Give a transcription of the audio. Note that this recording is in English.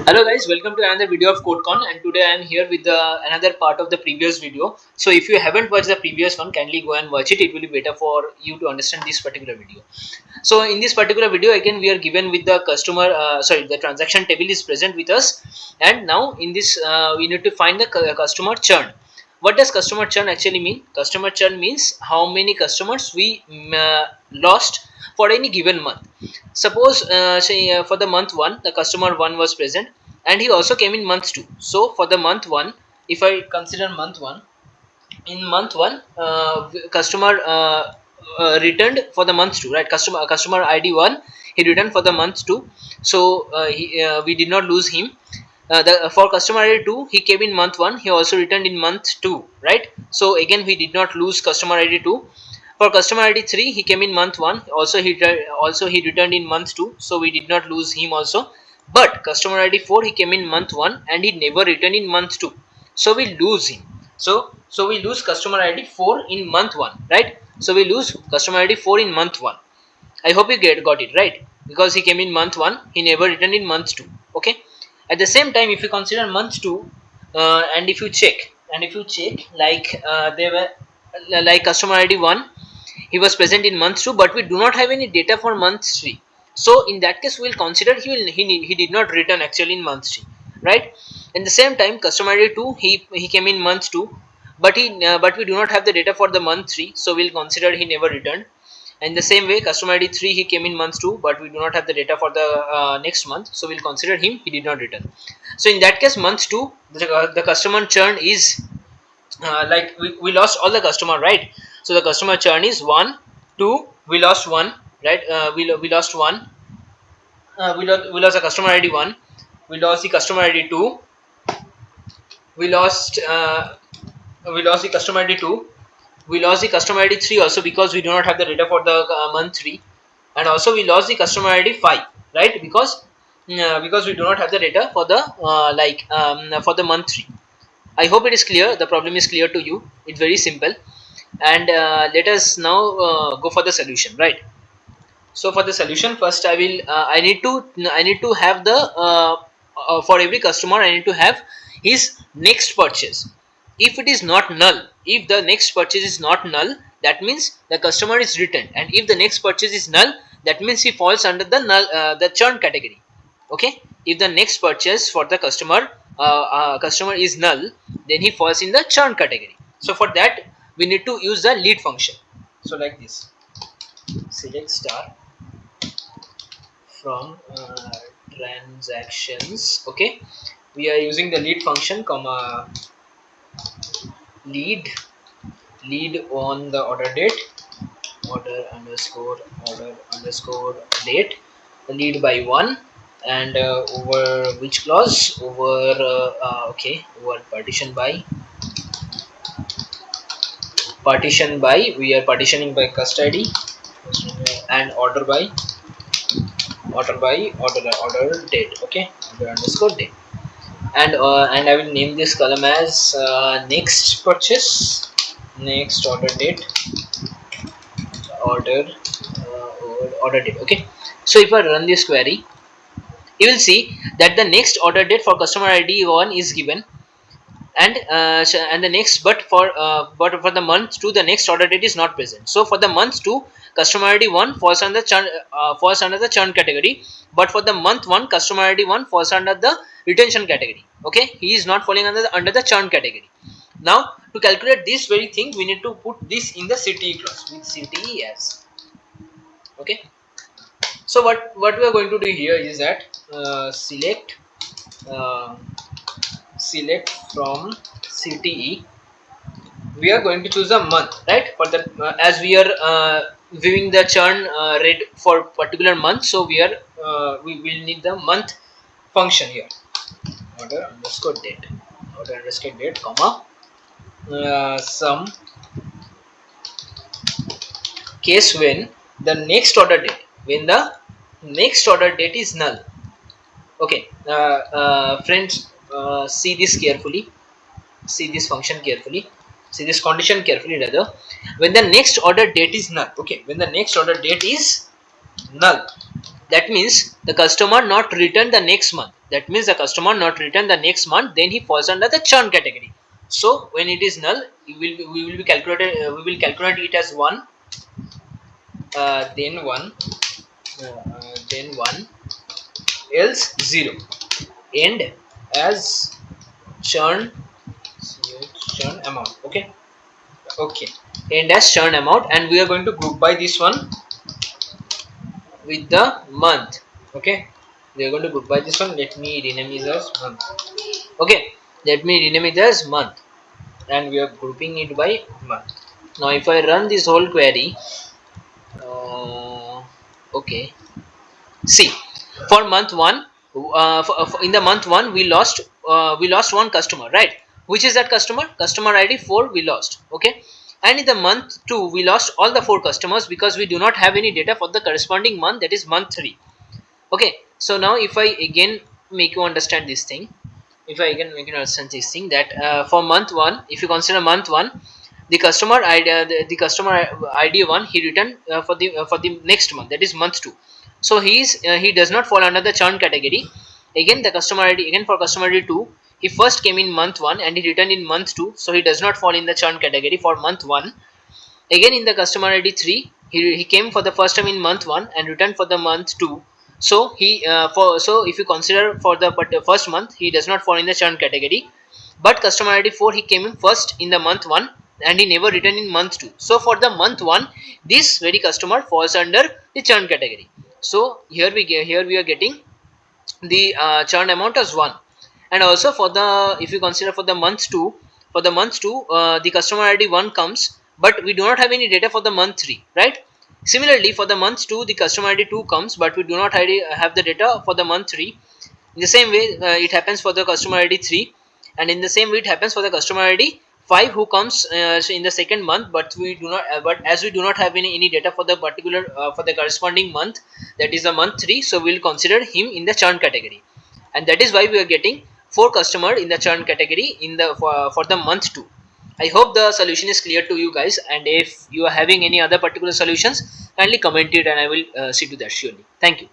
Hello guys, welcome to another video of CodeCon, and today I am here with another part of the previous video. So if you haven't watched the previous one, kindly go and watch it. It will be better for you to understand this particular video. So in this particular video, again we are given with the the transaction table is present with us, and now in this we need to find the customer churn. What does customer churn actually mean? Customer churn means how many customers we lost for any given month. Suppose for the month 1 the customer 1 was present, and he also came in month 2. So for the month 1, if I consider month 1, in month 1 customer returned for the month 2, right? Customer ID 1, he returned for the month 2. So we did not lose him. For customer ID 2, he came in month 1, he also returned in month 2, right? So again we did not lose customer ID 2. For customer ID 3, he came in month 1, also he returned in month 2, so we did not lose him also. But customer ID 4, he came in month 1 and he never returned in month 2, so we lose him. So we lose customer ID 4 in month 1, right? So we lose customer ID 4 in month 1. I hope you got it right, because he came in month 1, he never returned in month 2. Okay. At the same time, if you consider month 2, and if you check, like they were like customer ID 1, he was present in month 2, but we do not have any data for month 3. So in that case, we will consider he did not return actually in month 3, right? In the same time, customer ID 2, he came in month 2, but we do not have the data for the month 3, so we will consider he never returned. In the same way, customer ID 3, he came in month 2, but we do not have the data for the next month, so we'll consider him, he did not return. So in that case, month 2, the customer churn is like we lost all the customer, right? So the customer churn is 1, 2, we lost 1, right? We lost 1. We lost the customer ID 1, we lost the customer ID 2, we lost the customer ID 2, we lost the customer ID 3 also, because we do not have the data for the month 3. And also we lost the customer ID 5, right? Because we do not have the data for the for the month 3. I hope it is clear, the problem is clear to you. It's very simple. And let us now go for the solution, right? So for the solution, first I need to have the for every customer I need to have his next purchase. If it is not null, if the next purchase is not null, that means the customer is returned. And if the next purchase is null, that means he falls under the the churn category. Okay. If the next purchase for the customer is null, then he falls in the churn category. So for that, we need to use the lead function. So like this, select star from transactions. Okay, we are using the lead function, comma lead on the order date, order underscore date, lead by 1. And over which clause, over okay, over partition by we are partitioning by cust id, and order date. Okay, order underscore date. And I will name this column as next purchase, next order date, order order date. Okay. So if I run this query, you will see that the next order date for customer ID 1 is given, and the next, but for the month 2, the next order date is not present. So for the month 2, customer ID 1 falls under the churn category, but for the month 1, customer ID 1 falls under the retention category. Okay, he is not falling under the churn category. Now to calculate this very thing, we need to put this in the CTE clause with CTE as. Okay. So what we are going to do here is that select from CTE, we are going to choose a month, right? For the as we are viewing the churn rate for particular month, so we will need the month function here. Order underscore date, comma some case when the next order date is null. Okay, friends, see this carefully, see this function carefully, see this condition carefully rather. When the next order date is null, okay, when the next order date is null, that means the customer not return the next month. that means the customer not return the next month, then he falls under the churn category. So when it is null, we will be calculated we will calculate it as 1, then 1, then 1, else 0, end as churn churn amount. Okay, okay, end as churn amount, and we are going to group by this one with the month. Okay, we are going to group by this one. Let me rename it as month. Okay, let me rename it as month, and we are grouping it by month. Now if I run this whole query, okay, see, for month 1, in the month 1 we lost one customer, right? Which is that customer id 4 we lost. Okay, and in the month 2 we lost all the 4 customers because we do not have any data for the corresponding month, that is month 3. Okay, so now if I again make you understand this thing, if I again make you understand this thing, that for month 1, if you consider month 1, the customer id the customer id 1 he returned for the next month, that is month 2. So he does not fall under the churn category. Again the customer id, again for customer id 2, he first came in month 1 and he returned in month 2, so he does not fall in the churn category for month 1. Again in the customer ID 3, he came for the first time in month 1 and returned for the month 2. So so if you consider for the first month, he does not fall in the churn category. But customer ID 4, he came in first in the month 1 and he never returned in month 2. So for the month 1, this very customer falls under the churn category. So here we are getting the churn amount as 1. And also for the, if you consider for the month 2, for the month 2 the customer id 1 comes, but we do not have any data for the month 3, right? Similarly for the month 2 the customer id 2 comes, but we do not have the data for the month 3. In the same way it happens for the customer id 3, and in the same way it happens for the customer id 5 who comes in the second month, but we do not but as we do not have any data for the particular for the corresponding month, that is the month 3, so we will consider him in the churn category. And that is why we are getting 4 customer in the churn category in the for the month 2. I hope the solution is clear to you guys, and if you are having any other particular solutions, kindly comment it and I will see to that surely. Thank you.